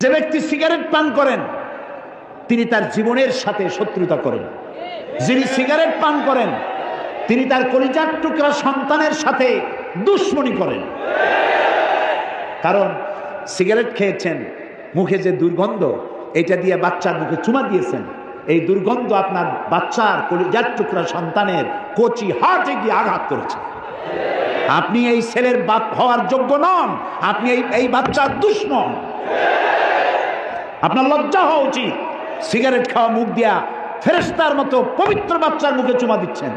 যে ব্যক্তি সিগারেট পান করেন তিনি তার জীবনের সাথে শত্রুতা করেন। যিনি সিগারেট পান করেন তিনি তার কলিজার টুকরা সন্তানের সাথে দুশ্মনী করেন। কারণ সিগারেট খেয়েছেন, মুখে যে দুর্গন্ধ, এটা দিয়ে বাচ্চার মুখে চুমা দিয়েছেন, এই দুর্গন্ধ আপনার বাচ্চার কলিজার টুকরা সন্তানের কচি হার্টে গিয়ে আঘাত করেছে। আপনি এই ছেলের বাপ হওয়ার যোগ্য নন, আপনি এই বাচ্চার দুশ্মন। আপনার লজ্জা হওয়া উচিত। সিগারেট খাওয়া মুখ দিয়া ফেরেশতার মতো পবিত্র বাচ্চার মুখে চুমা দিচ্ছেন।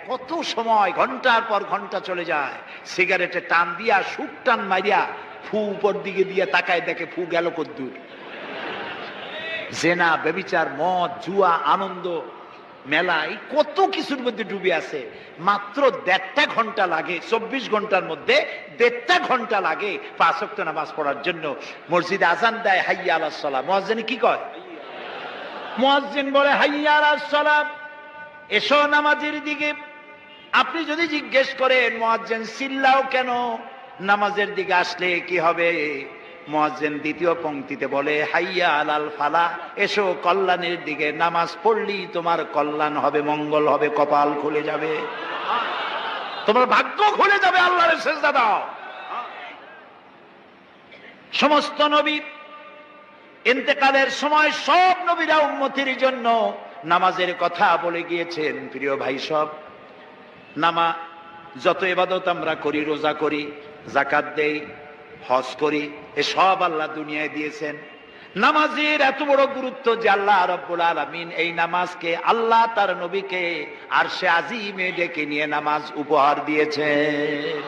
কত সময় ঘন্টার পর ঘন্টা চলে যায়, সিগারেটে টান দিয়া সুখ টান মারিয়া ফু উপর দিকে দিয়ে তাকায়, দেখে ফু গেল কদ্দূর। জেনা, ব্যভিচার, মদ, জুয়া, আনন্দ, মেলা, এই কত কিছুর মধ্যে ডুবে আছে। মাত্র 1.5 ঘন্টা লাগে, 24 ঘন্টার মধ্যে 1.5 ঘন্টা লাগে 5 ওয়াক্ত নামাজ পড়ার জন্য। মসজিদে আজান দেয় হাইয়া আলাস সালাহ, মুয়াজ্জিন কি কয়? মুয়াজ্জিন বলে হাইয়া আলাস সালাহ, এসো নামাজের দিকে। আপনি যদি জিজ্ঞেস করেন মুয়াজ্জিন চিল্লাও কেন, নামাজের দিকে আসলে কি হবে? মুয়াজ্জিন দ্বিতীয় পংক্তিতে বলে হাইয়া আলাল ফালাহ, এসো কল্যাণের দিকে। নামাজ পড়লি তোমার কল্যাণ হবে, মঙ্গল হবে, কপাল খুলে যাবে, তোমার ভাগ্য খুলে যাবে। আল্লাহর সিজদা দাও। সমস্ত নবী ইন্তেকালের সময় সব নবীরা উম্মতের জন্য নামাজের কথা বলে গিয়েছেন। প্রিয় ভাই, সব যত ইবাদত আমরা করি, রোজা করি, যাকাত দেই, হজ করি, এসব আল্লাহ দুনিয়ায় দিয়েছেন। নামাজের এত বড় গুরুত্ব যে আল্লাহ রাব্বুল আলামিন এই নামাজকে, আল্লাহ তার নবীকে আরশে আজিমে ডেকে নিয়ে নামাজ উপহার দিয়েছেন।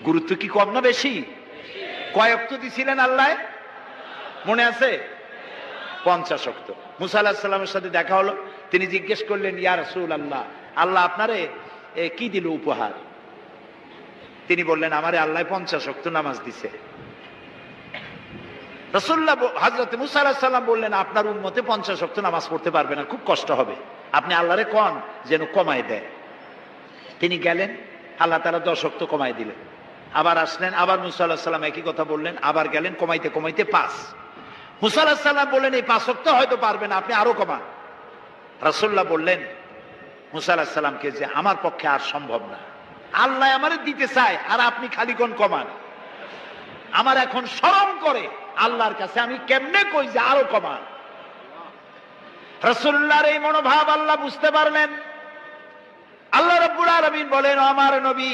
গুরুত্ব কি কম না বেশি? কয় ওয়াক্ত দিছিলেন আল্লাহ? মনে আছে? 50 ওয়াক্ত। মুসা আলাইহিস সালামের সাথে দেখা হলো, তিনি জিজ্ঞেস করলেন, ইয়া রাসূলুল্লাহ, আল্লাহ আপনারে কি দিল উপহার? তিনি বললেন, আমারে আল্লাহ 50 ওয়াক্ত নামাজ দিছে। রাসূলুল্লাহ হযরত মুসা আলাইহিস সালাম বললেন, আপনার উম্মতে 50 ওয়াক্ত নামাজ পড়তে পারবে না, খুব কষ্ট হবে, আপনি আল্লাহরে কোন যেন কমায় দেয়। তিনি গেলেন, আল্লাহ তাআলা 10 ওয়াক্ত কমায় দিলেন। আবার আসলেন, আবার মুসা আলাইহিস সালাম একই কথা বললেন, আবার গেলেন, কমাইতে কমাইতে 5। মুসা আলাইহিস সালাম বললেন, এই 5 ওয়াক্ত হয়তো পারবেন, আপনি আরো কমান। রাসূলুল্লাহ বললেন মুসা আলাইহিস সালামকে যে আমার পক্ষে আর সম্ভব না, আল্লাহ আমারে দিতে চায় আর আপনি খালি কোন কমান। আমার এখন শরম করে আল্লাহর কাছে, আমি কেমনে কই যে আরো কমান। রাসূলুল্লাহর এই মনোভাব আল্লাহ বুঝতে পারলেন। আল্লাহ রাব্বুল আলামিন বলেন, আমার নবী,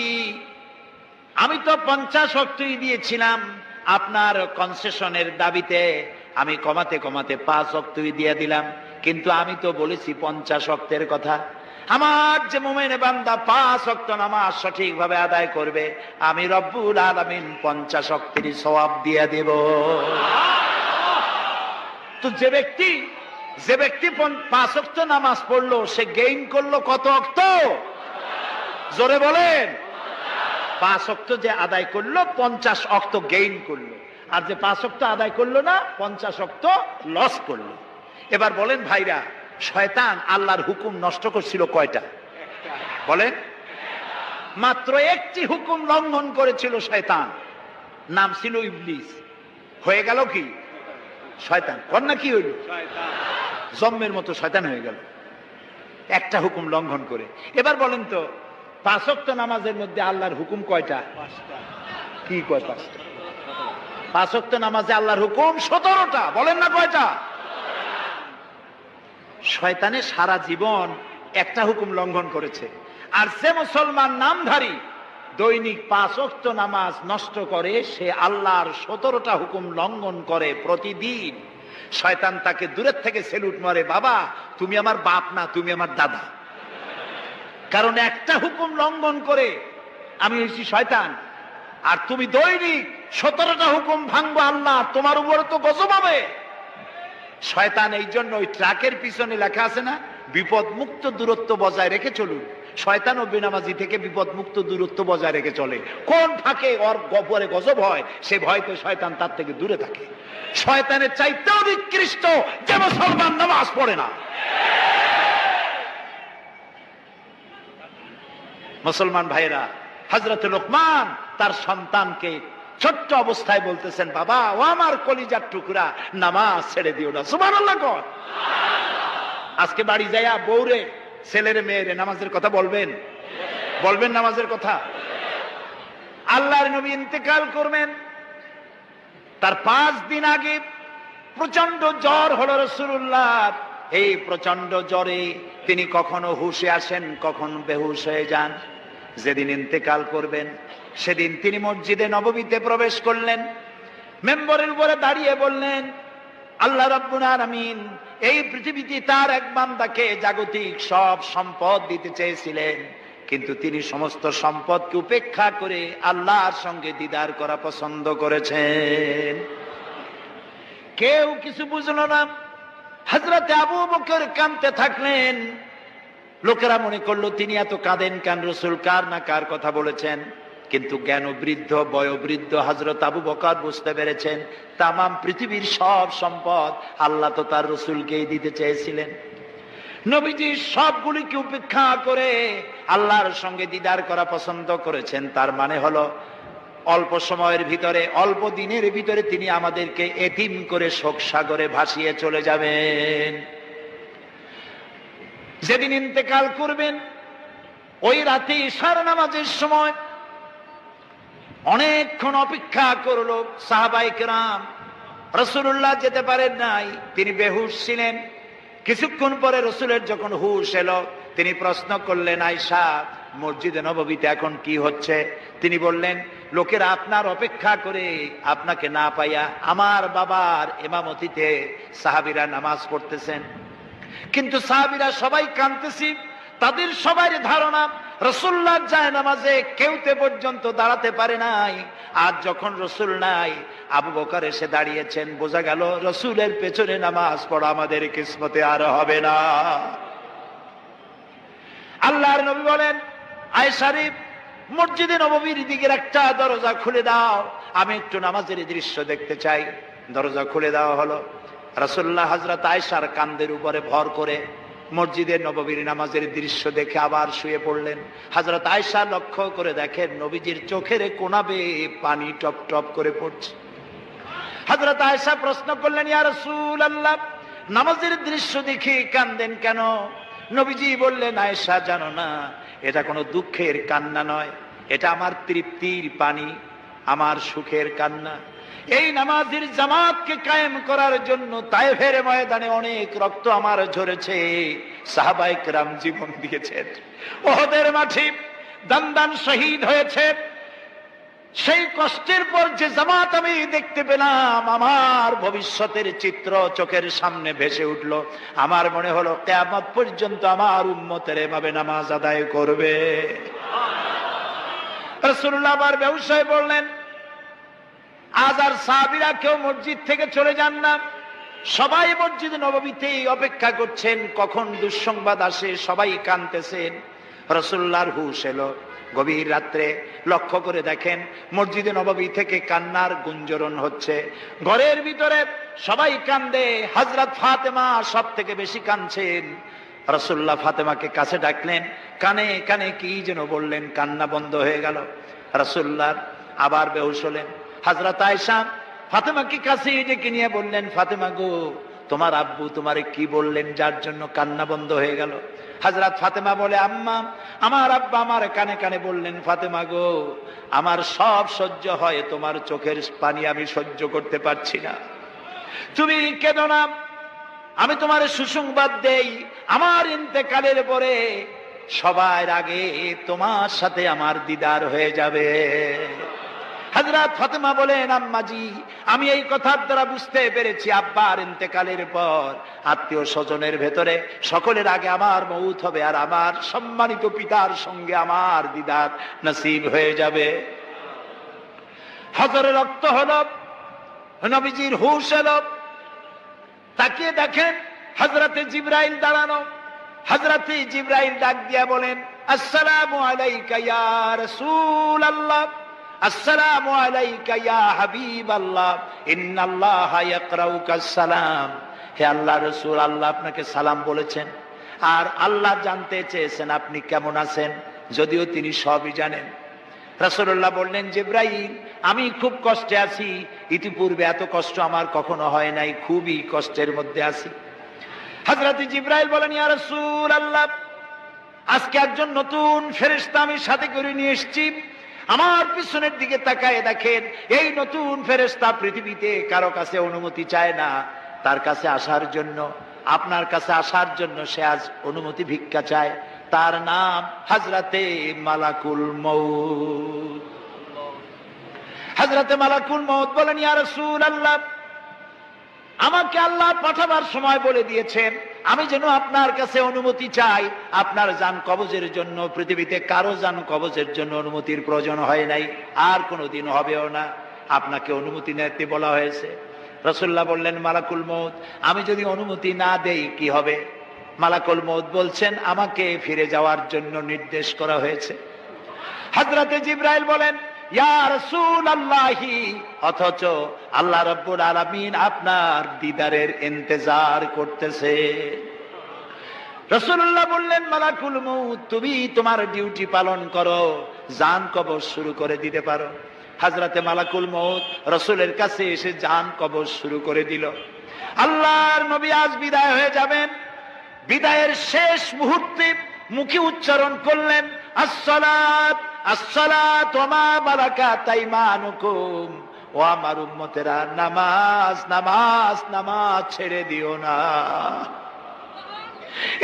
আমি তো 50 ওয়াক্তই দিয়েছিলাম, আপনার কনসেশনের দাবিতে আমি কমাতে কমাতে 5 ওয়াক্তই দিয়ে দিলাম, কিন্তু আমি তো বলেছি 50 ওয়াক্তের কথা। আমার যে মুমিন বান্দা 5 ওয়াক্ত নামাজ সঠিকভাবে আদায় করবে, আমি রব্বুল আলামিন 50 ওয়াক্তের সওয়াব দিয়ে দেব। তো যে ব্যক্তি 5 ওয়াক্ত নামাজ পড়লো, সে গেইন করলো কত ওয়াক্ত? জোরে বলেন। 5 ওয়াক্ত যে আদায় করলো, 50 ওয়াক্ত গেইন করলো। আর যে 5 ওয়াক্ত আদায় করলো না, 50 ওয়াক্ত লস করলো। এবার বলেন ভাইরা, শয়তান আল্লাহর হুকুম নষ্ট করছিল কয়টা? বলেন। মাত্র একটি হুকুম লঙ্ঘন করেছিল শয়তান, নাম ছিল ইবলিস। হয়ে গেল কি? শয়তান। কন্যা কি হইল? জম্মের মতো শয়তান হয়ে গেল একটা হুকুম লঙ্ঘন করে। এবার বলেন তো, 5 ওয়াক্ত নামাজের মধ্যে আল্লাহর হুকুম কয়টা? কি কয়? 5টা। 5 ওয়াক্ত নামাজে আল্লাহর হুকুম 17টা। বলেন না কয়টা? শয়তানের সারা জীবন একটা হুকুম লঙ্ঘন করেছে। আর যে মুসলমান নামধারী দৈনিক 5 ওয়াক্ত নামাজ নষ্ট করে, সে আল্লাহর 17টা হুকুম লঙ্ঘন করে প্রতিদিন। শয়তান তাকে দূরের থেকে সেলুট মারে, বাবা তুমি আমার বাপ না, তুমি আমার দাদা। কারণ একটা হুকুম লঙ্ঘন করে আমি হচ্ছি শয়তান, আর তুমি দৈনিক 17টা হুকুম ভাঙবো আল্লাহ, তোমার উপরে তো গজব হবে। শয়তান এই জন্য ওই ট্রাকের পিছনে লেখা আছে না, বিপদ মুক্ত দূরত্ব বজায় রেখে চলুন। শয়তান ও বেনামাজি থেকে বিপদ মুক্ত দূরত্ব বজায় রেখে চলে। কোন ফাঁকে ওর গপরে গজব হয় সে ভয়তে শয়তান তার থেকে দূরে থাকে। শয়তানের চাইতেও নিকৃষ্ট যে মুসলমান নামাজ পড়ে না। মুসলমান ভাইরা, হযরত লোকমান তার সন্তানকে ছোট্ট অবস্থায় বলতেছেন, বাবা ও আমার কলিজার টুকরা, নামাজ ছেড়ে দিও না। সুবহানাল্লাহ কর। আজকে বাড়ি যাইয়া বউরে, ছেলের মেয়েরে নামাজের কথা বলবেন? বলবেন নামাজের কথা? আল্লাহর নবী ইন্তেকাল করবেন, তার 5 দিন আগে প্রচন্ড জ্বর হলো রাসূলুল্লাহ। এই প্রচন্ড জ্বরে তিনি কখনো হুশে আসেন, কখন বেহুশ হয়ে যান। যেদিন ইন্তেকাল করবেন সেদিন তিনি মসজিদে নববীতে প্রবেশ করলেন, মেম্বরের উপরে দাঁড়িয়ে বললেন, আল্লাহ রাব্বুল আলামিন এই পৃথিবীতে তার এক বান্দাকে জাগতিক সব সম্পদ দিতে চেয়েছিলেন, কিন্তু তিনি সমস্ত সম্পদকে উপেক্ষা করে আল্লাহর সঙ্গে দিদার করা পছন্দ করেছেন। কেউ কিছু বুঝলো না। হযরতে আবু বকর কাঁদতে থাকলেন। লোকেরা মনে করলো তিনি এত কাঁদেন কেন, রাসূল কার না কার কথা বলেছেন। কিন্তু জ্ঞান বৃদ্ধ, বয়োবৃদ্ধ হযরত আবু বকর বুঝতে পেরেছেন, তামাম পৃথিবীর সব সম্পদ আল্লাহ তো তার রাসূলকেই দিতে চেয়েছিলেন। নবীজি সবগুলিকে উপেক্ষা করে আল্লাহর সঙ্গে দিদার করা পছন্দ করেছেন। তার মানে হলো অল্প সময়ের ভিতরে, অল্প দিনের ভিতরে তিনি আমাদেরকে এতিম করে শোক সাগরে ভাসিয়ে চলে যাবেন। যেদিন ইন্তেকাল করবেন ওই রাতে ইশার নামাজের সময় অনেকক্ষণ অপেক্ষা করলো সাহাবায়ে কেরাম। রাসূলুল্লাহ যেতে পারেন নাই, তিনি বেহুশ ছিলেন। কিছুক্ষণ পরে রাসূলের যখন হুশ এলো, তিনি প্রশ্ন করলেন, আয়েশা মসজিদে নববীতে এখন কি হচ্ছে? তিনি বললেন, লোকেরা আপনার অপেক্ষা করে আপনাকে না পাইয়া আমার বাবার ইমামতিতে সাহাবীরা নামাজ পড়তেছেন। কিন্তু সাহাবীরা সবাই কাঁদতেছি। তাদের সবার ধারণা রাসূলুল্লাহ জায়নামাজে কেউতে পর্যন্ত দাঁড়াতে পারে নাই। আজ যখন রাসূল নাই, আবু বকর এসে দাঁড়িয়েছেন, বোঝা গেল রাসূলের পেছনে নামাজ পড়া আমাদের কিসমতে আর হবে না। আল্লাহর নবী বলেন, আয়েশা রে মসজিদে নববীর দিকের একটা দরজা খুলে দাও, আমি একটু নামাজের দৃশ্য দেখতে চাই। দরজা খুলে দেওয়া হলো। রাসূলুল্লাহ হযরত আয়েশার কাঁধের উপরে ভর করে মসজিদের নববীর নামাজের দৃশ্য দেখে আবার শুয়ে পড়লেন। হযরত আয়েশা লক্ষ্য করে দেখেন নবীজির চোখের কোনা বেয়ে পানি টপ টপ করে পড়ছে। হযরত আয়েশা প্রশ্ন করলেন, ইয়া রাসূলুল্লাহ নামাজের দৃশ্য দেখে কাঁদেন কেন? নবীজি বললেন, আয়েশা জানো না, এটা কোনো দুঃখের কান্না নয়, এটা আমার তৃপ্তির পানি, আমার সুখের কান্না। এই নামাজের জামাতকে কায়েম করার জন্য তায়েফের ময়দানে অনেক রক্ত আমার ঝরেছে, সাহাবায়ে কেরাম জীবন দিয়েছেন, উহুদের মাঠে দান দান শহীদ হয়েছে। সেই কষ্টের পর যে জামাত আমি দেখতে পেলাম, আমার ভবিষ্যতের চিত্র চোখের সামনে ভেসে উঠলো। আমার মনে হলো কিয়ামত পর্যন্ত আমার উম্মতের এভাবে নামাজ আদায় করবে। রাসূলুল্লাহ আবার বেহুশ হয়ে বললেন, আজ আর সাহাবীরা কেউ মসজিদ থেকে চলে যান না, সবাই মসজিদ নববীতেই অপেক্ষা করছেন কখন দুঃসংবাদ আসে, সবাই কাঁদতেছেন। রাসূলুল্লাহর হুশ এলো গভীর রাত্রে। লক্ষ্য করে দেখেন মসজিদে নববী থেকে কান্নার গুঞ্জরণ হচ্ছে। ঘরের ভিতরে সবাই কান্দে, হযরত ফাতেমা সব থেকে বেশি কাঁদছেন। রাসূলুল্লাহ ফাতেমাকে কাছে ডাকলেন, কানে কানে কি যেন বললেন, কান্না বন্ধ হয়ে গেল। রাসূলুল্লাহ আবার বেহুশ হলেন। হযরত আয়েশা ফাতেমাকে কাছে ডেকে নিয়ে বললেন, ফাতেমা গো, তোমার আব্বু তোমারে কি বললেন যার জন্য কান্না বন্ধ হয়ে গেল? হযরত ফাতেমা বলে, আম্মা আমার আব্বা আমার কানে কানে বললেন, ফাতেমা গো আমার সব সহ্য হয়, তোমার চোখের পানি আমি সহ্য করতে পারছি না, তুমি কেঁদো না। আমি তোমার সুসংবাদ দেই, আমার ইন্তেকালের পরে সবার আগে তোমার সাথে আমার দিদার হয়ে যাবে। হযরত ফাতেমা বলেন, আম্মাজি আমি এই কথার দ্বারা বুঝতে পেরেছি আব্বার ইন্তেকালের পর আত্মীয় স্বজনের ভেতরে সকলের আগে আমার মউত হবে, আর আমার সম্মানিত পিতার সঙ্গে আমার দিদার নসিব হয়ে যাবে। হযরে রক্ত হলো, নবীজির হুশ এলো। তাকিয়ে দেখেন হযরতে জিবরাইল দাঁড়ানো। হযরতে জিবরাইল ডাক দিয়া বলেন, আসসালামু আলাইকা ইয়া রাসূলুল্লাহ, আসসালামু আলাইকা ইয়া হাবিবাল্লাহ, ইন্নাল্লাহা ইয়াকরাউকাস সালাম। হে আল্লাহর রাসূল, আল্লাহ আপনাকে সালাম বলেছেন, আর আল্লাহ জানতে চেয়েছেন আপনি কেমন আছেন, যদিও তিনি সবই জানেন। রাসূলুল্লাহ বললেন, জিবরাইল আমি খুব কষ্টে আছি, ইতিপূর্বে এত কষ্ট আমার কখনো হয় নাই, খুবই কষ্টের মধ্যে আছি। হযরত জিবরাইল বলেন, ইয়া রাসূলুল্লাহ, আজকে একজন নতুন ফেরেশতা আমি সাথে করে নিয়ে এসেছি। আমার পিছনের দিকে তাকায় দেখেন, এই নতুন ফেরেশতা পৃথিবীতে কারো কাছে অনুমতি চায় না, তার কাছে আসার জন্য, আপনার কাছে আসার জন্য সে আজ অনুমতি ভিক্ষা চায়। তার নাম হযরতে মালাকুল মউত। হযরতে মালাকুল মউত বলেন, ইয়া রাসূলুল্লাহ, আমাকে আল্লাহ পাঠাবার সময় বলে দিয়েছেন আমি যেন আপনার কাছে অনুমতি চাই। আপনার জান কবজের জন্য পৃথিবীতে কারো জান কবজের জন্য অনুমতির প্রয়োজন হয় নাই, আর কোনোদিন হবেও না। আপনাকে অনুমতি নিতে বলা হয়েছে। রাসূলুল্লাহ বললেন, মালাকুল মউত, আমি যদি অনুমতি না দেই কি হবে? মালাকুল মউত বলছেন, আমাকে ফিরে যাওয়ার জন্য নির্দেশ করা হয়েছে। হযরতে জিবরাইল বলেন, ইয়া রাসূলুল্লাহি, অথচ আল্লাহ রাব্বুল আলামিন আপনার দিদারের ইন্তজার করতেছে। রাসূলুল্লাহ বললেন, মালাকুল মউত, তুমি তোমার ডিউটি পালন করো, জান কবজ শুরু করে দিতে পারো। হযরতে মালাকুল মউত রাসূলের কাছে এসে জান কবজ শুরু করে দিল। আল্লাহর নবী আজ বিদায় হয়ে যাবেন। বিদায়ের শেষ মুহূর্তে মুখে উচ্চারণ করলেন, আসসালাত আসসালাতু ওয়া মা বারাকাত আইমানুকুম, ও আমার উম্মতেরা, নামাজ নামাজ নামাজ ছেড়ে দিও না।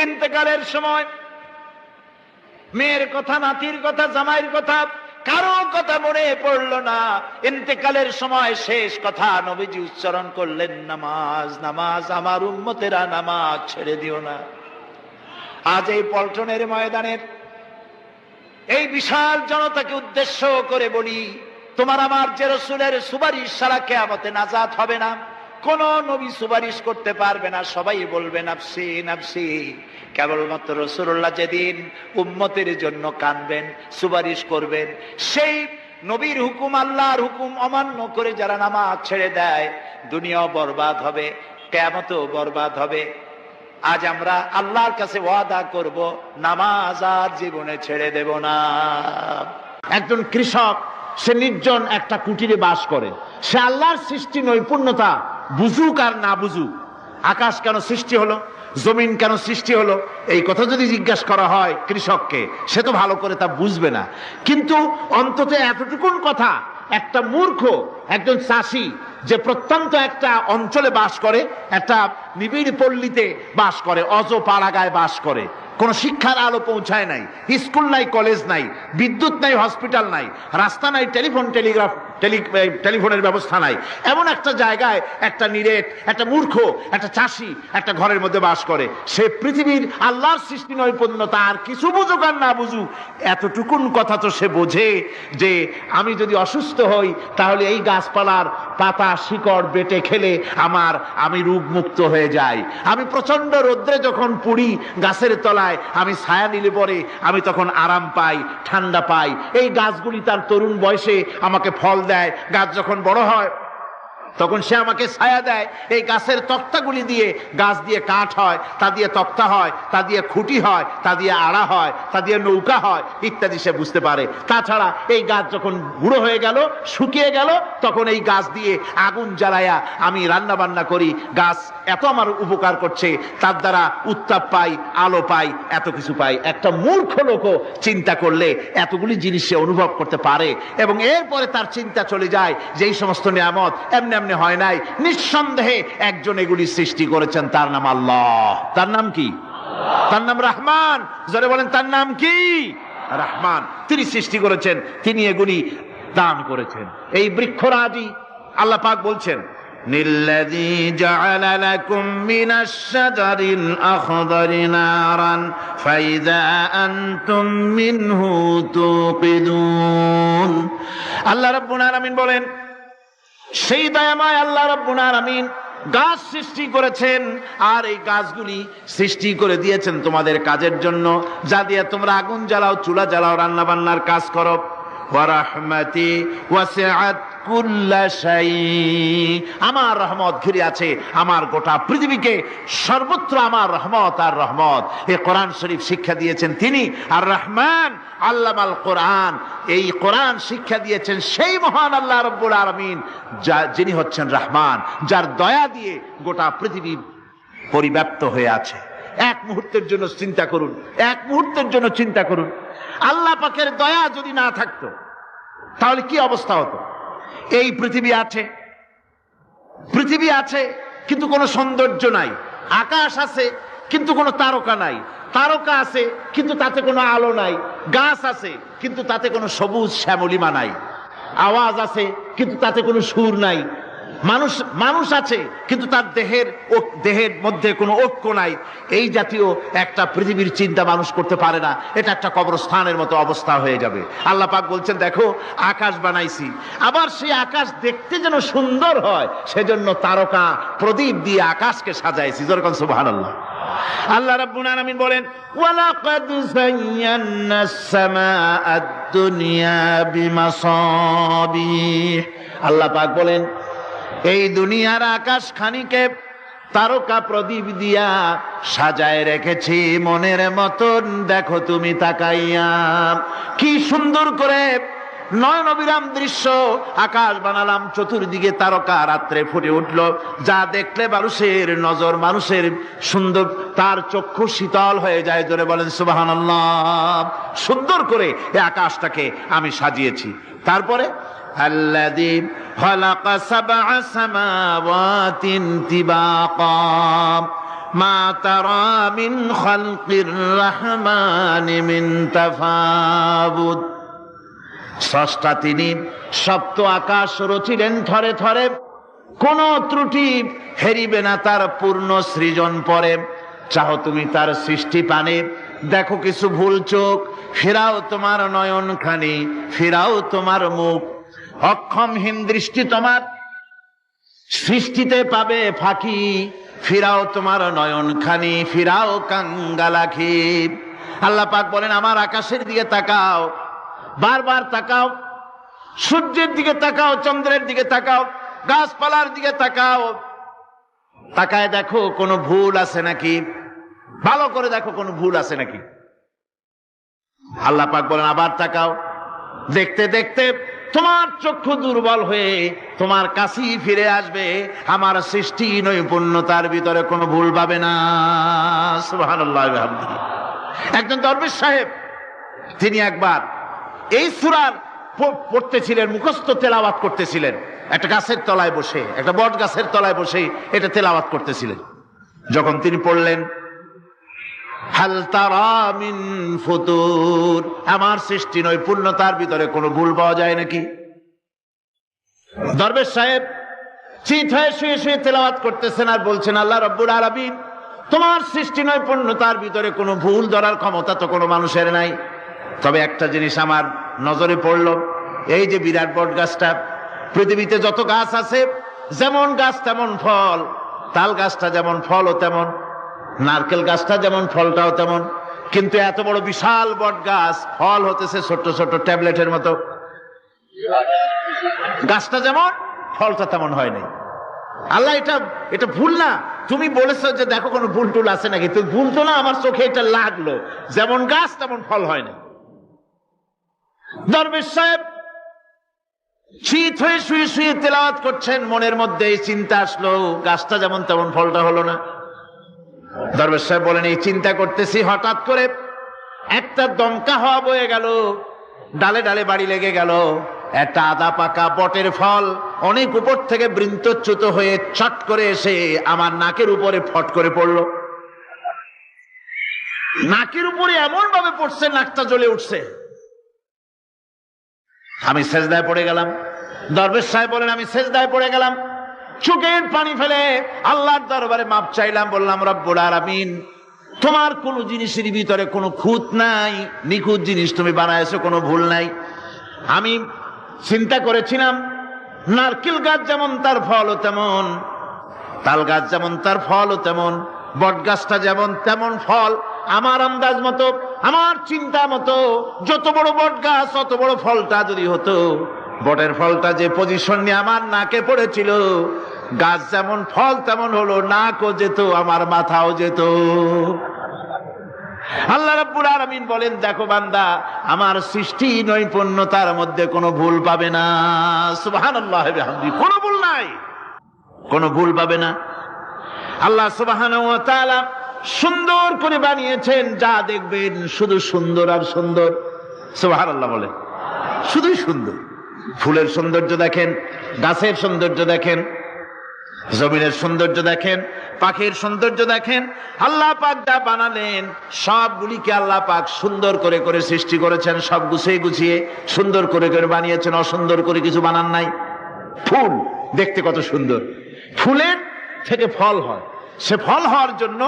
ইন্তেকালের সময় মেয়ের কথা, নাতির কথা, জামাইয়ের কথা, কারো কথা মনে পড়লো না। ইন্তেকালের সময় শেষ কথা নবীজি উচ্চারণ করলেন, নামাজ নামাজ, আমার উম্মতেরা নামাজ ছেড়ে দিও না। আজ এই পল্টনের ময়দানের এই বিশাল জনতাকে উদ্দেশ্য করে বলি, তোমার আমার যে রাসূলের সুপারিশ ছাড়া কিয়ামতে নাজাত হবে না। কোন নবী সুপারিশ করতে পারবে না, সবাই বলবে নাফসি নাফসি। কেবলমাত্র রাসূলুল্লাহ যেদিন উম্মতের জন্য কাঁদবেন, সুপারিশ করবেন, সেই নবীর হুকুম, আল্লাহর হুকুম অমান্য করে যারা নামাজ ছেড়ে দেয়, দুনিয়াও বরবাদ হবে, কিয়ামতও বরবাদ হবে। আজ আমরা আল্লাহর কাছে ওয়াদা করব, নামাজ আর জীবনে ছেড়ে দেব না। একজন কৃষক, সে নির্জন একটা কুটিরে বাস করে। সে আল্লাহর সৃষ্টি নৈপুণ্যতা বুঝুক আর না বুঝুক, আকাশ কেন সৃষ্টি হলো, জমিন কেন সৃষ্টি হলো, এই কথা যদি জিজ্ঞাসা করা হয় কৃষককে, সে তো ভালো করে তা বুঝবে না। কিন্তু অন্তত এতটুকুন কথা একটা মূর্খ একজন চাষি, যে প্রত্যন্ত একটা অঞ্চলে বাস করে, একটা নিবিড় পল্লীতে বাস করে, অজ পাড়াগায় বাস করে, কোন শিক্ষার আলো পৌঁছায় নাই, স্কুল নাই, কলেজ নাই, বিদ্যুৎ নাই, হসপিটাল নাই, রাস্তা নাই, টেলিফোনের ব্যবস্থা নাই, এমন একটা জায়গায় একটা নিরেট, একটা মূর্খ, একটা চাষি একটা ঘরের মধ্যে বাস করে। সে পৃথিবীর আল্লাহর সৃষ্টি নৈপুণ্যতা আর কিছু বুঝুক আর না বুঝুক, এতটুকুন কথা তো সে বোঝে যে আমি যদি অসুস্থ হই তাহলে এই গাছপালার পাতা শিকড় বেটে খেলে আমি রোগ মুক্ত হয়ে যাই। আমি প্রচন্ড রোদ্রে যখন পুড়ি গাছের তলায়, আমি ছায়া নিলে পরে আমি তখন আরাম পাই, ঠান্ডা পাই। এই গাছগুলি তার তরুণ বয়সে আমাকে ফল দেয়, গাছ যখন বড় হয় তখন সে আমাকে ছায়া দেয়। এই গাছের তক্তাগুলি দিয়ে, গাছ দিয়ে কাঠ হয়, তা দিয়ে তক্তা হয়, তা দিয়ে খুঁটি হয়, তা দিয়ে আড়া হয়, তা দিয়ে নৌকা হয়, ইত্যাদি সে বুঝতে পারে। তাছাড়া এই গাছ যখন বুড়ো হয়ে গেল, শুকিয়ে গেল, তখন এই গাছ দিয়ে আগুন জ্বালায়া আমি রান্না বান্না করি। গাছ এত আমার উপকার করছে, তার দ্বারা উত্তাপ পাই, আলো পাই, এত কিছু পাই। একটা মূর্খ লোকও চিন্তা করলে এতগুলি জিনিস সে অনুভব করতে পারে, এবং এরপরে তার চিন্তা চলে যায় যে এই সমস্ত নিয়ামত এমনি এমনি হয় নাই, নিঃসন্দেহে একজন এগুলি সৃষ্টি করেছেন, তার নাম আল্লাহ। তার নাম কি? তার নাম রহমান। যারা বলেন তার নাম কি? রহমান। তিনি সৃষ্টি করেছেন, তিনি এগুলি দান করেছেন। এই বৃক্ষরাজি আল্লাহ পাক বলছেন, নিল্লাযী জাআলা লাকুম মিনাশ শাজারিল আখদারি নারান ফাইযা আনতুম মিনহু তুকিদুন। আল্লাহ রাব্বুল আলামিন বলেন, সেই দয়াময় আল্লাহ রাব্বুল আলামিন গাছ সৃষ্টি করেছেন, আর এই গাছগুলি সৃষ্টি করে দিয়েছেন তোমাদের কাজের জন্য, যা দিয়ে তোমরা আগুন জ্বালাও, চুলা জ্বালাও, রান্না বান্নার কাজ করো। ওয়া রাহমাতি ওয়াসিআত কুল্লা শাই। আমার রহমত ঘিরে আছে আমার গোটা পৃথিবীকে, সর্বত্র আমার রহমত আর রহমত। এই কোরআন শরীফ শিক্ষা দিয়েছেন তিনি আর রহমান আল্লামাল কোরআন। এই কোরআন শিক্ষা দিয়েছেন সেই মহান আল্লাহ রাব্বুল আলামিন, যিনি হচ্ছেন রহমান, যার দয়া দিয়ে গোটা পৃথিবী পরিব্যাপ্ত হয়ে আছে। এক মুহূর্তের জন্য চিন্তা করুন, এক মুহূর্তের জন্য চিন্তা করুন, আল্লাহ পাকের দয়া যদি না থাকতো তাহলে কি অবস্থা হতো? এই পৃথিবী আছে কিন্তু কোনো সৌন্দর্য নাই, আকাশ আছে কিন্তু কোনো তারকা নাই, তারকা আছে কিন্তু তাতে কোনো আলো নাই, গাছ আছে কিন্তু তাতে কোনো সবুজ শ্যামলিমা নাই, আওয়াজ আছে কিন্তু তাতে কোনো সুর নাই, মানুষ আছে কিন্তু তার দেহের মধ্যে কোনো ঐক্য নাই। এই জাতীয় একটা পৃথিবীর চিন্তা মানুষ করতে পারে না। এটা একটা কবরস্থানের মতো অবস্থা হয়ে যাবে। আল্লাহ পাক বলছেন, দেখো আকাশ বানাইছি, আবার সেই আকাশ দেখতে যেন সুন্দর হয় সেজন্য তারকা প্রদীপ দিয়ে আকাশকে সাজাইছি। যেরকম সুবহানাল্লাহ। আল্লাহ রাব্বুল আলামিন বলেন, ওয়ালাকাদ যায়্যানাস সামাআদ দুনিয়া বিমাসাবিহ। আল্লাহ পাক বলেন, এই দুনিয়ার আকাশ খানিকে তারকা প্রদীপ দিয়া সাজায় রেখেছি মনের মতন। দেখো তুমি তাকাইয়া কি সুন্দর করে নয়নবিরাম দৃশ্য আকাশ বানালাম, চতুর্দিকে তারকা রাত্রে ফুটে উঠলো, যা দেখলে মানুষের নজর, মানুষের সুন্দর, তার চক্ষু শীতল হয়ে যায়। জোরে বলেন সুবহানাল্লাহ। সুন্দর করে এই আকাশটাকে আমি সাজিয়েছি। তারপরে আল্লাযী খালাকা সাবআ সামাওয়াতিন তিবাকা মা তারা মিন খালকির রহমানি মিন তাফাউত। স্রষ্টা তিনি সপ্ত আকাশ রচিলেন থরে থরে, কোন ত্রুটি হেরিবে না তার পূর্ণ সৃজন পরে। চাও তুমি তার সৃষ্টি পানে, দেখো কিছু ভুল চোখ, ফেরাও তোমার নয়ন খানি, ফেরাও তোমার মুখ। অক্ষমহীন দৃষ্টি তোমার সৃষ্টিতে পাবে ফাঁকি, ফিরাও তোমার নয়ন খানি, ফিরাও কাঙ্গালাখি। আল্লাহ পাক বলেন, আমার আকাশের দিকে তাকাও, বারবার তাকাও, সূর্যের দিকে তাকাও, চন্দ্রের দিকে তাকাও, গাছপালার দিকে তাকাও, তাকায় দেখো কোনো ভুল আছে নাকি, ভালো করে দেখো কোনো ভুল আছে নাকি। আল্লাহ পাক বলেন, আবার তাকাও। দেখতে দেখতে তোমার চক্ষু দুর্বল হয়ে তোমার কাছেই ফিরে আসবে। আমার সৃষ্টি নৈপুণ্যতার ভিতরে কোনো ভুল পাবে না। সুবহানাল্লাহ। একজন দরবেশ সাহেব, তিনি একবার এই সূরার পড়তেছিলেন, মুখস্থ তেলাওয়াত করতেছিলেন, একটা গাছের তলায় বসে, একটা বট গাছের তলায় বসে এটা তেলাওয়াত করতেছিলেন। যখন তিনি পড়লেন, হাল তারা মিন ফুতুর, আমার সৃষ্টি নৈপুণ্যতার ভিতরে কোনো ভুল পাওয়া যায় নাকি? দরবেশ সাহেব চিত হয়ে শুয়ে শুয়ে তেলাওয়াত করতেছেন আর বলছেন, আল্লাহ রাব্বুল আলামিন, তোমার সৃষ্টি নৈপুণ্যতার ভিতরে কোনো ভুল ধরার ক্ষমতা তো কোনো মানুষের নাই। তবে একটা জিনিস আমার নজরে পড়লো, এই যে বিরাট বট গাছটা, পৃথিবীতে যত গাছ আছে যেমন গাছ তেমন ফল, তাল গাছটা যেমন ফলও তেমন, নারকেল গাছটা যেমন ফলটাও তেমন, কিন্তু এত বড় বিশাল বট গাছ ফল হতেছে ছোট্ট ছোট্ট ট্যাবলেটের মতো। গাছটা যেমন ফলটা তেমন হয় নাই। আল্লাহ এটা ভুল না, তুমি বলেছো যে দেখো কোনো ভুল টুল আছে নাকি, তুমি ভুল তো না, আমার চোখে এটা লাগলো, যেমন গাছ তেমন ফল হয় না। দরবেশ সাহেব শীত হয়ে শুয়ে শুয়ে তেলাওয়াত করছেন, মনের মধ্যে এই চিন্তা আসলো, গাছটা যেমন তেমন ফলটা হলো না। দরবেশ সাহেব বলেন, এই চিন্তা করতেছি, হঠাৎ করে একটা দমকা হওয়া বয়ে গেল, ডালে ডালে বাড়ি লেগে গেল, একটা আদা পাকা বটের ফল অনেক উপর থেকে বৃন্তচ্যুত হয়ে চট করে এসে আমার নাকের উপরে ফট করে পড়লো। নাকের উপরে এমন ভাবে পড়ছে, নাকটা জ্বলে উঠছে। আমি সেজদায় পড়ে গেলাম। দরবেশ সাহেব বলেন, আমি সেজদায় পড়ে গেলাম, চোখের পানি ফেলে আল্লাহর দরবারে মাপ চাইলাম, বললাম, রব্বুল আলামিন, তোমার কোন জিনিসের ভিতরে কোনো খুঁত নাই, নিখুঁত জিনিস তুমি বানাইছো, কোনো ভুল নাই। আমি চিন্তা করেছিলাম নারকেল গাছ যেমন তার ফলও তেমন, তাল গাছ যেমন তার ফলও তেমন, বট গাছটা যেমন তেমন ফল, আমার আন্দাজ মতো, আমার চিন্তা মতো যত বড় বট গাছ অত বড় ফলটা যদি হতো, বটের ফলটা যে পজিশন নিয়ে আমার নাকে পড়েছিল, গাছ যেমন ফল তেমন হলো, নাকও যেত, আমার মাথাও যেত। আল্লাহ রাব্বুল আলামিন বলেন, দেখো বান্দা, আমার সৃষ্টি নৈপুণ্যতার মধ্যে কোনো ভুল পাবে না। সুবহানাল্লাহ ওয়া বিহামদিহি, কোনো ভুল নাই, কোনো ভুল পাবে না। আল্লাহ সুবহানাহু ওয়া তাআলা সুন্দর করে বানিয়েছেন, যা দেখবেন শুধু সুন্দর আর সুন্দর। সুবহানাল্লাহ বলেন, শুধুই সুন্দর। ফুলের সৌন্দর্য দেখেন, গাছের সৌন্দর্য দেখেন, জমিনের সৌন্দর্য দেখেন, পাখির সৌন্দর্য দেখেন। আল্লাহ পাক যা বানালেন সবগুলিকে আল্লাহ পাক সুন্দর করে করে সৃষ্টি করেছেন, সব গুছিয়ে গুছিয়ে সুন্দর করে করে বানিয়েছেন, অসুন্দর করে কিছু বানান নাই। ফুল দেখতে কত সুন্দর, ফুলের থেকে ফল হয়, সে ফল হওয়ার জন্য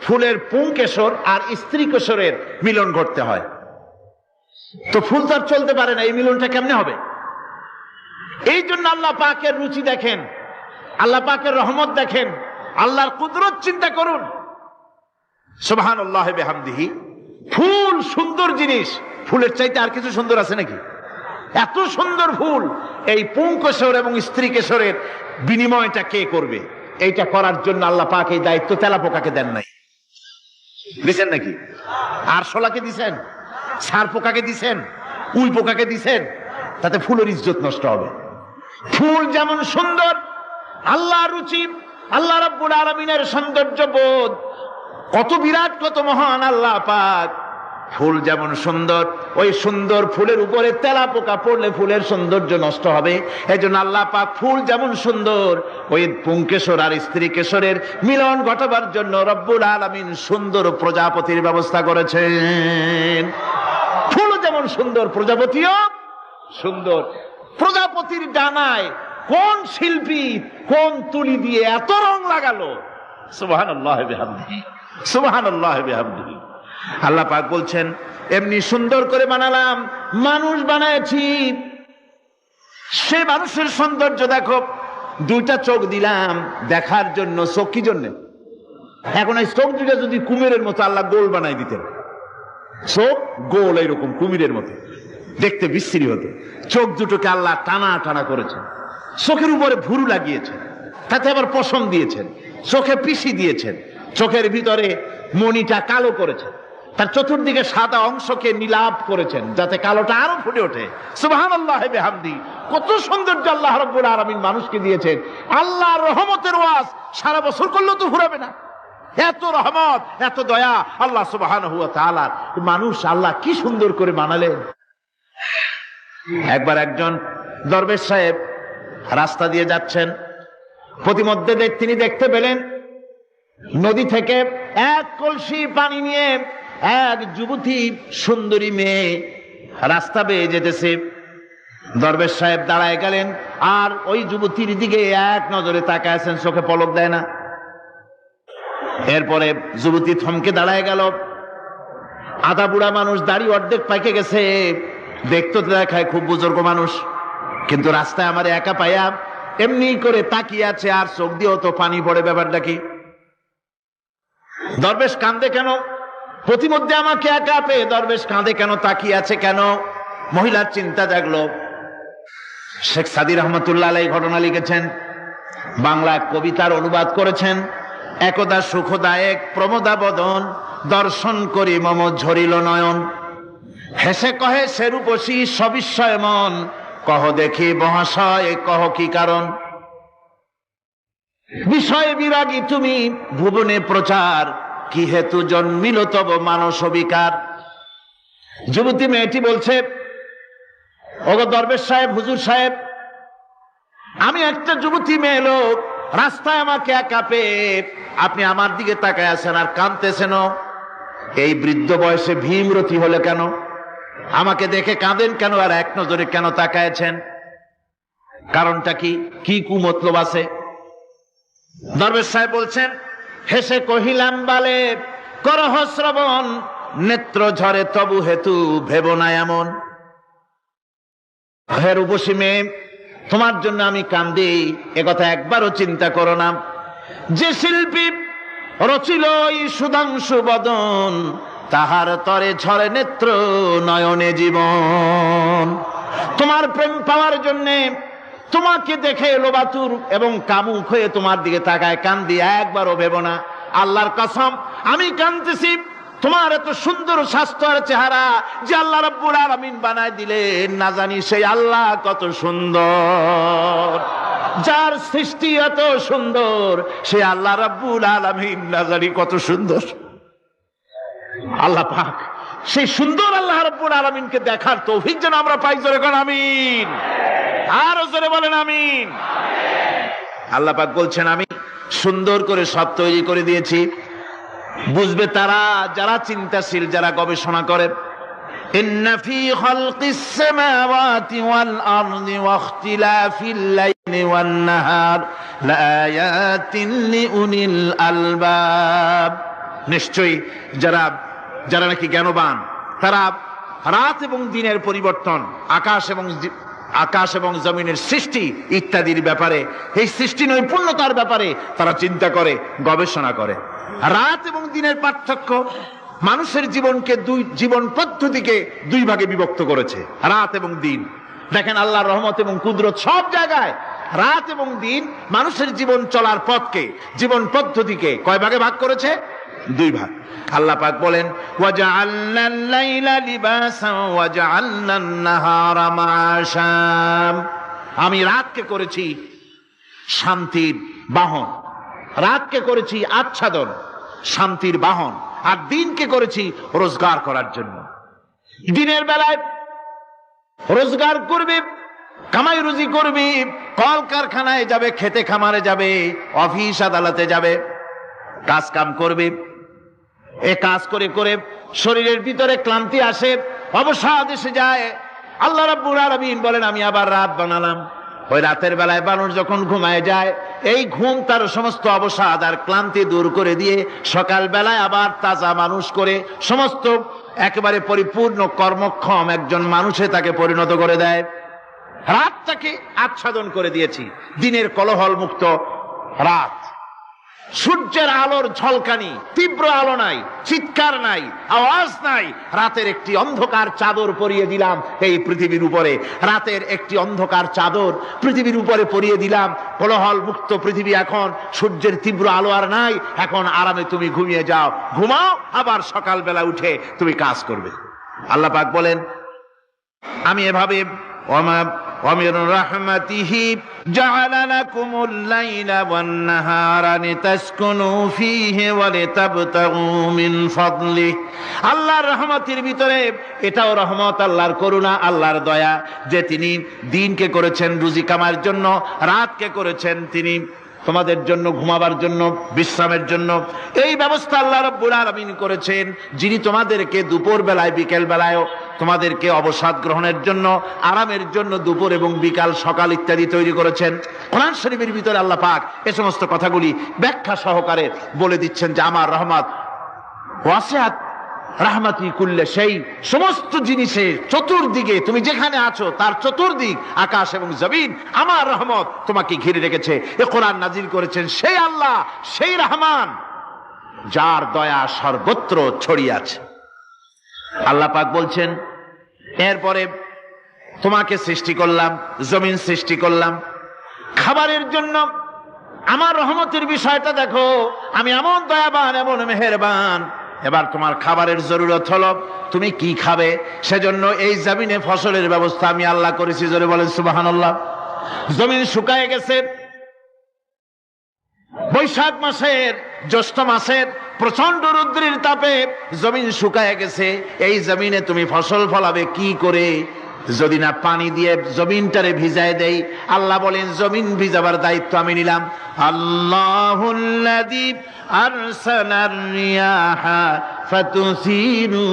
ফুলের পুংকেশর আর স্ত্রী কেশরের মিলন ঘটতে হয়। তো ফুল তো আর চলতে পারে না, এই মিলনটা কেমনে হবে? এই জন্য আল্লাহ পাকের রুচি দেখেন, আল্লাহ পাকের রহমত দেখেন, আল্লাহর কুদরত চিন্তা করুন। সুবহানাল্লাহ ওয়া বিহামদিহি। ফুল সুন্দর জিনিস, ফুলের চাইতে আর কিছু সুন্দর আছে নাকি? এত সুন্দর ফুল, এই পুংকেশর এবং স্ত্রী কেশরের বিনিময়টা কে করবে? এইটা করার জন্য আল্লাহ পাক এই দায়িত্ব তেলাপোকাকে দেন নাই, দিছেন নাকি? আরশোলাকে দিছেন, ছার পোকাকে দিছেন, উই পোকাকে দিছেন, তাতে ফুলের ইজ্জত নষ্ট হবে। ফুল যেমন সুন্দর, আল্লাহ রুচি, আল্লাহ রাব্বুল আলামিনের সৌন্দর্য বোধ কত বিরাট, কত মহান আল্লাহ পাক। ফুল যেমন সুন্দর, ওই সুন্দর ফুলের উপরে তেলাপোকা পড়লে ফুলের সৌন্দর্য নষ্ট হবে। এজন্য আল্লাহ পাক ফুল যেমন সুন্দর, ওই পুংকেশর আর স্ত্রী কেশরের মিলন ঘটাবার জন্য রব্বুল আলামিন সুন্দর প্রজাপতির ব্যবস্থা করেছেন। ফুল যেমন সুন্দর, প্রজাপতিও সুন্দর। প্রজাপতির ডানায় কোন শিল্পী কোন তুলি দিয়ে এত রং লাগালো? সুবহানাল্লাহ ওয়া বিহামদিহি, সুবহানাল্লাহ ওয়া বিহামদিহি। আল্লাহ পাক বলছেন, এমনি সুন্দর করে বানালাম, মানুষ বানাইছি, সে মানুষের সৌন্দর্য দেখো। দুইটা চোখ দিলাম দেখার জন্য। চোখ কি জন্য? এখন এই চোখ দুটা যদি কুমিরের মতো আল্লাহ গোল বানাই দিতেন, চোখ গোল এইরকম কুমিরের মতো দেখতে বিশ্রী হতো। চোখ দুটোকে আল্লাহ টানা টানা করেছেন, চোখের উপরে ভুরু লাগিয়েছেন, তাতে আবার পশম দিয়েছেন, চোখে পিসি দিয়েছেন, চোখের ভিতরে মণিটা কালো করেছেন, তার চতুর্দিকে সাদা অংশকে নীলাভ করেছেন যাতে কালোটা আরো ফুটে ওঠে। সুবহানাল্লাহ ওয়া বিহামদিহি। কত সৌন্দর্য আল্লাহ রাব্বুল আলামিন মানুষকে দিয়েছেন। আল্লাহর রহমতের ওয়াজ সারা বছর করলেও তো ফুরাবে না, এত রহমত, এত দয়া আল্লাহ সুবহানাহু ওয়া তাআলার। মানুষ আল্লাহ কি সুন্দর করে বানালেন। একবার একজন দরবেশ সাহেব রাস্তা দিয়ে যাচ্ছেন, প্রতিমধ্যে তিনি দেখতে পেলেন নদী থেকে এক কলসি পানি নিয়ে এক যুবতী সুন্দরী মেয়ে রাস্তা বেয়ে যেতেছে। দরবেশ সাহেব দাঁড়ায় গেলেন আর ওই যুবতীর দিকে এক নজরে তাকায় আছেন, চোখে পলক দেয় না। এরপরে যুবতী থমকে দাঁড়ায় গেল। আধা বুড়া মানুষ, দাড়ি অর্ধেক পাইকে গেছে, দেখতে তো দেখায় খুব বুজুর্গ মানুষ, কিন্তু রাস্তায় আমার একা পাইয়া এমনি করে তাকিয়ে আছে আর চোখ দিয়েও তো পানি পড়ে। ব্যাপারটা কি? দরবেশ কাঁদে কেন? প্রতিমধ্যে আমাকে একা পেয়ে দরবেশ কাঁদে কেন, তাকিয়ে আছে কেন? মহিলার চিন্তা জাগলো। শেখ সাদী রহমতুল্লাহ আলাইহি ঘটনা লিখেছেন, বাংলা কবিতার অনুবাদ করেছেন। একদা সুখদায়ক প্রমোদা বদন, দর্শন করি মম ঝরিল নয়ন। হেসে কহে সেরূপসী সবিস্ময় মন, কহ দেখি মহাশয় কহ কি কারণ। বিষয় বিরাগী তুমি ভুবনে প্রচার, কি হেতু জন্মিল তব মানস বিকার। যুবতী মেয়েটি বলছে, ওগো দরবেশ সাহেব, হুজুর সাহেব, আমি একটা যুবতী মেয়ে লোক, রাস্তায় আমাকে একা পেয়ে আপনি আমার দিকে তাকায় আছেন আর কাঁদতেছেন। এই বৃদ্ধ বয়সে ভীমরতি হলে কেন? আমাকে দেখে কাঁদেন কেন আর এক নজরে কেন তাকায়ছেন? কারণটা কি? কি কুমতলব আছে? দরবেশ সাহেব বলছেন, হেসে কহিলাম বালে করহ শ্রবণ, নেত্র ঝরে তবু হেতু ভেব না এমন। হে রূপসী মেয়ে, তোমার জন্য আমি কান্দি, একথা একবারও চিন্তা করো না। যে শিল্পী রচিল এই সুধাংশু বদন, তাহার তরে ঝরে নেত্র নয়নে জীবন। তোমার প্রেম পাওয়ার জন্যে তোমাকে দেখে লোবাতুর এবং কামুক হয়ে তোমার দিকে তাকায় কান্দি, একবারও ভেবো না আল্লাহর কসম আমি কাঁদতেছি তোমার এত সুন্দর স্বাস্থ্য আর চেহারা যে আল্লাহ রাব্বুল আলামিন বানায় দিলেন, না জানি সেই আল্লাহ কত সুন্দর, যার সৃষ্টি এত সুন্দর সে আল্লাহ রাব্বুল আলামিন না জানি কত সুন্দর। আল্লাহ পাক সেই সুন্দর আল্লাহ রাব্বুল আলামিনকে দেখার তৌফিক যেন আমরা পাই। জোরে বলেন আমিন, আর জোরে বলেন আমিন। আল্লাহ পাক বলছেন আমি সুন্দর করে সব তৈরি করে দিয়েছি, বুঝবে তারা যারা চিন্তাশীল, যারা গবেষণা করে। ইন্না ফি খালকিস সামাওয়াতি ওয়াল আরদি ওয়া ইখতিলাফিল লাইলি ওয়ান নাহার লাআয়াতিন লিউলিল আলবাব। নিশ্চয়ই যারা নাকি জ্ঞানবান তারা রাত এবং দিনের পরিবর্তন, আকাশ এবং জমিনের সৃষ্টি ইত্যাদির ব্যাপারে, এই সৃষ্টি নৈপুণ্যতার ব্যাপারে তারা চিন্তা করে, গবেষণা করে। রাত এবং দিনের পার্থক্য মানুষের জীবন পদ্ধতিকে দুই ভাগে বিভক্ত করেছে, রাত এবং দিন। দেখেন আল্লাহর রহমত এবং কুদরত সব জায়গায় রাত এবং দিন মানুষের জীবন চলার পথকে, জীবন পদ্ধতিকে কয় ভাগে ভাগ করেছে? দুই ভাগ। আল্লাহ পাক বলেন ওয়াজআলনাল লাইলা লিবাসান ওয়াজআলনান নাহারা মাআশা। আমি রাতকে করেছি শান্তির বাহন, রাতকে করেছি আচ্ছাদন, শান্তির বাহন, আর দিনকে করেছি রোজগার করার জন্য। দিনের বেলায় রোজগার করবে, কামাই রুজি করবে, কল কারখানায় যাবে, খেতে খামারে যাবে, অফিস আদালতে যাবে, কাজ কাম করবে। এ কাজ করে করে শরীরের ভিতরে ক্লান্তি আসে, অবসাদ এসে যায়। আল্লাহ রাব্বুল আলামিন বলেন আমি আবার রাত বানালাম। ওই রাতের বেলায় মানুষ যখন ঘুমায় যায়, এই ঘুম তার সমস্ত অবসাদ আর ক্লান্তি দূর করে দিয়ে সকাল বেলায় আবার তাজা মানুষ করে সমস্ত একেবারে পরিপূর্ণ কর্মক্ষম একজন মানুষে তাকে পরিণত করে দেয়। রাতটাকে আচ্ছাদন করে দিয়েছি, দিনের কোলাহল মুক্ত রাত। সূর্যের আলোর ঝলকানি, তীব্র আলো নাই, চিৎকার নাই, আওয়াজ নাই। রাতের একটি অন্ধকার চাদর পরিয়ে দিলাম এই পৃথিবীর উপরে, রাতের একটি অন্ধকার চাদর পৃথিবীর উপরে পরিয়ে দিলাম। কোলাহল মুক্ত পৃথিবী, এখন সূর্যের তীব্র আলো আর নাই, এখন আরামে তুমি ঘুমিয়ে যাও, ঘুমাও, আবার সকালবেলা উঠে তুমি কাজ করবে। আল্লাহ পাক বলেন আমি এভাবে ومن رحمته جعل لكم الليل والنهار لتسكنوا فيه ولتبتغوا من فضله। আল্লাহর রহমতের ভিতরে এটাও রহমত, আল্লাহর করুণা, আল্লাহর দয়া যে তিনি দিনকে করেছেন রুজি কামার জন্য, রাতকে করেছেন তিনি তোমাদের জন্য ঘুমাবার জন্য, বিশ্রামের জন্য। এই ব্যবস্থা আল্লাহ রাব্বুল আলামিন করেছেন, যিনি তোমাদেরকে দুপুর বেলায়, বিকেল বেলায়ও তোমাদেরকে অবসাদ গ্রহণের জন্য, আরামের জন্য দুপুর এবং বিকাল, সকাল ইত্যাদি তৈরি করেছেন। কোরআন শরীফের ভিতরে আল্লাহ পাক এ সমস্ত কথাগুলি ব্যাখ্যা সহকারে বলে দিচ্ছেন যে আমার রহমত ওয়াসিআত রাহমাতি কুল্লে, সেই সমস্ত জিনিসের চতুর্দিকে, তুমি যেখানে আছো তার চতুর্দিক, আকাশ এবং জমিন, আমার রহমত তোমাকে ঘিরে রেখেছে। এ কোরআন নাজিল করেছেন সেই আল্লাহ, সেই রহমান যার দয়া সর্বত্র ছড়িয়ে আছে। আল্লাহ পাক বলছেন এরপরে তোমাকে সৃষ্টি করলাম, জমিন সৃষ্টি করলাম খাবারের জন্য। আমার রহমতের বিষয়টা দেখো, আমি এমন দয়াবান, এমন মেহেরবান। এবার তোমার খাবারের জরুরত হলো তুমি কি খাবে, সেজন্য এই জমিনে ফসলের ব্যবস্থা আমি আল্লাহ করেছি। জোরে বলেন সুবহানাল্লাহ। জমিন শুকায় গেছে, বৈশাখ মাসের, জ্যৈষ্ঠ মাসের প্রচন্ড রৌদ্রের তাপে জমিন শুকায় গেছে। এই জমিনে তুমি ফসল ফলাবে কি করে যদি না পানি দিয়ে জমিনটারে ভিজায় দেই? আল্লাহ বলেন জমিন ভিজাবার দায়িত্ব আমি নিলাম। আল্লাহুল্লাযী আরসালার রিয়াহা ফাতুসিরু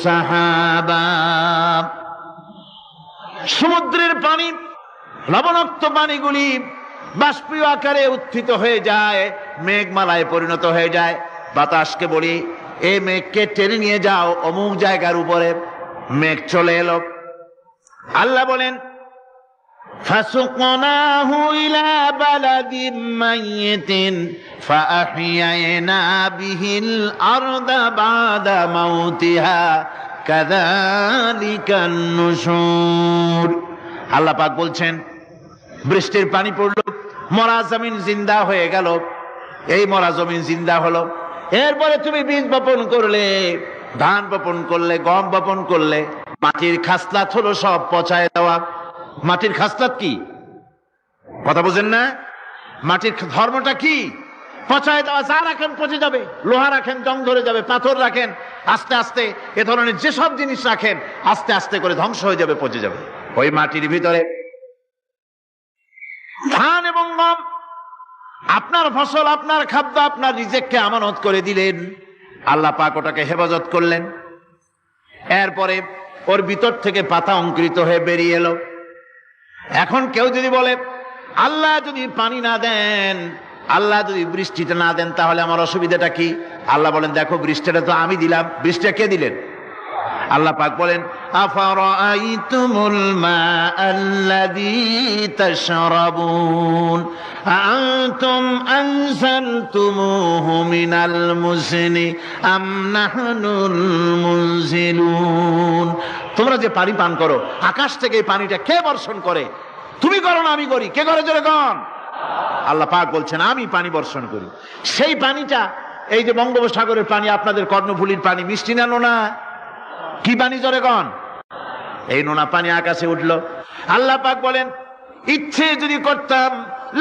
সাহাবা। সমুদ্রের পানি, লবণাক্ত পানিগুলি বাষ্পীয় আকারে উত্থিত হয়ে যায়, মেঘমালায় পরিণত হয়ে যায়। বাতাসকে বলি এই মেঘকে টেনে নিয়ে যাও অমুক জায়গার উপরে, মেঘ চলে এলো। আল্লাহ বলেন ফাসুকনাহু ইলা বালাদিন মাইয়িতিন فأحيينا به الأرض بعد موتها كذلك النشور। আল্লাহ পাক বলছেন বৃষ্টির পানি পড়লো, মরা জমিন জিন্দা হয়ে গেল। এই মরা জমিন জিন্দা হলো, এরপরে তুমি বীজ বপন করলে, ধান বপন করলে, গম বপন করলে, মাটির খাসলাত হলো সব পচায় দেওয়া। মাটির খাসলাত কি? কথা বুঝেন না? মাটির ধর্মটা কি? পচায় দেওয়া। যা রাখেন পচে যাবে, লোহা রাখেন জং ধরে যাবে, পাথর রাখেন আস্তে আস্তে, এ ধরনের যেসব জিনিস রাখেন আস্তে আস্তে করে ধ্বংস হয়ে যাবে, পচে যাবে। ওই মাটির ভিতরে ধান এবং গম, আপনার ফসল, আপনার খাদ্য, আপনার রিজেককে আমানত করে দিলেন। আল্লাহ পাক ওটাকে হেফাজত করলেন। এরপরে ওর ভিতর থেকে পাতা অঙ্কুরিত হয়ে বেরিয়ে এলো। এখন কেউ যদি বলে আল্লাহ যদি পানি না দেন, আল্লাহ যদি বৃষ্টিটা না দেন, তাহলে আমার অসুবিধাটা কি? আল্লাহ বলেন দেখো বৃষ্টিটা তো আমি দিলাম। বৃষ্টিটা কে দিলেন? আল্লাহ পাক বলেন আফারাআইতুমুল মাআল্লাযী তাশরাবুন আনতুম আনজালতুমুহু মিনাল মুজনি আম নাহনুল মুনজিলুন। তোমরা যে পানি পান করো, আকাশ থেকে এই পানিটা কে বর্ষণ করে? তুমি করো না আমি করি? কে করে জোরে কোন? আল্লাহ পাক বলছেন আমি পানি বর্ষণ করি। সেই পানিটা, এই যে বঙ্গোপসাগরের পানি, আপনাদের কর্ণফুলীর পানি, মিষ্টি না নোনা? কি পানি জোরে কোন? এই নোনা পানি আকাশে উঠলো। আল্লাহ পাক বলেন ইচ্ছে যদি করতাম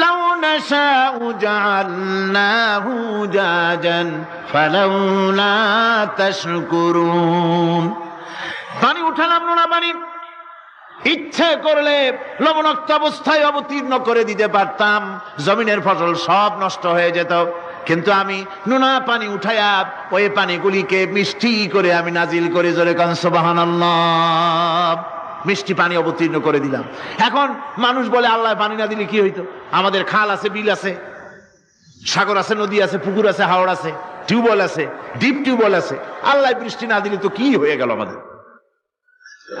লাউ নাশাউ জাআলনাহু জাজান ফালাউলা তাশকুরুন। পানি উঠালাম, নোনা পানি, ইচ্ছে করলে লবণাক্ত অবস্থায় অবতীর্ণ করে দিতে পারতাম, জমিনের ফসল সব নষ্ট হয়ে যেত। কিন্তু আমি নোনা পানি উঠায়া ওই পানিগুলিকে মিষ্টি করে আমি নাজিল করে জোরে কান সুবহানাল্লাহ, মিষ্টি পানি অবতীর্ণ করে দিলাম। এখন মানুষ বলে আল্লাহ পানি না দিলে কি হইতো? আমাদের খাল আছে, বিল আছে, সাগর আছে, নদী আছে, পুকুর আছে, হাওড় আছে, টিউবওয়েল আছে, ডিপ টিউবওয়েল আছে। আল্লাহ বৃষ্টি না দিলে তো কি হয়ে গেল আমাদের?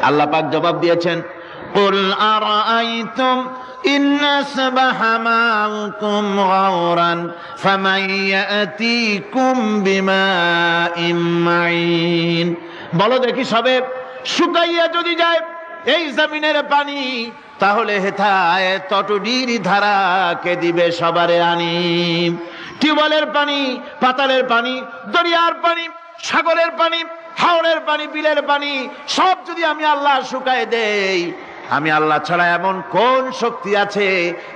আল্লাহ পাক জবাব দিয়েছেন কুল আরাআইতুম ইন আসবাহা মাউকুম গাওরান ফামান ইয়াতিকুম বিমাইন মাইন। বলো দেখি সবে শুকাইয়া যদি যায় এই জমিনের পানি, তাহলে হেথায় তটডির ধারা কে দিবে সবারে আনি? টিউবওয়েলের পানি, পাতালের পানি, দরিয়ার পানি, সাগরের পানি, হাওড়ের পানি, বিলের পানি সব যদি আমি আল্লাহ শুকায় দেই, আমি আল্লাহ ছাড়া এমন কোন শক্তি আছে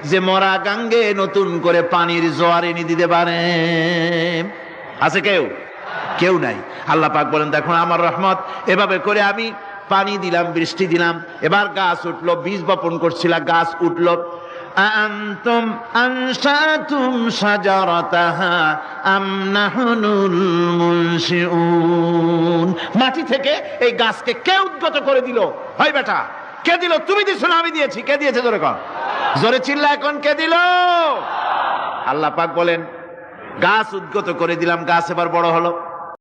যে মরা গাঙ্গে নতুন করে পানির জোয়ার এনে দিতে পারে? আছে কেউ? কেউ নাই। আল্লাহ পাক বলেন দেখুন আমার রহমত, এভাবে করে আমি পানি দিলাম, বৃষ্টি দিলাম, এবার গাছ উঠলো, বীজ বপন করছিলাম, গাছ উঠলো। আনতুম আনশাতুম শাজারাতাহা আম নাহনুল মুনশিউন। মাটি থেকে এই গাছকে কে উদ্গত করে দিল? হয় বেটা, কে দিল? তুমি দিছো না আমি দিয়েছি? কে দিয়েছে জোরে কর, জোরে চিল্লা এখন কে দিল? আল্লাহ পাক বলেন গাছ উদ্গত করে দিলাম, গাছ এবার বড় হলো।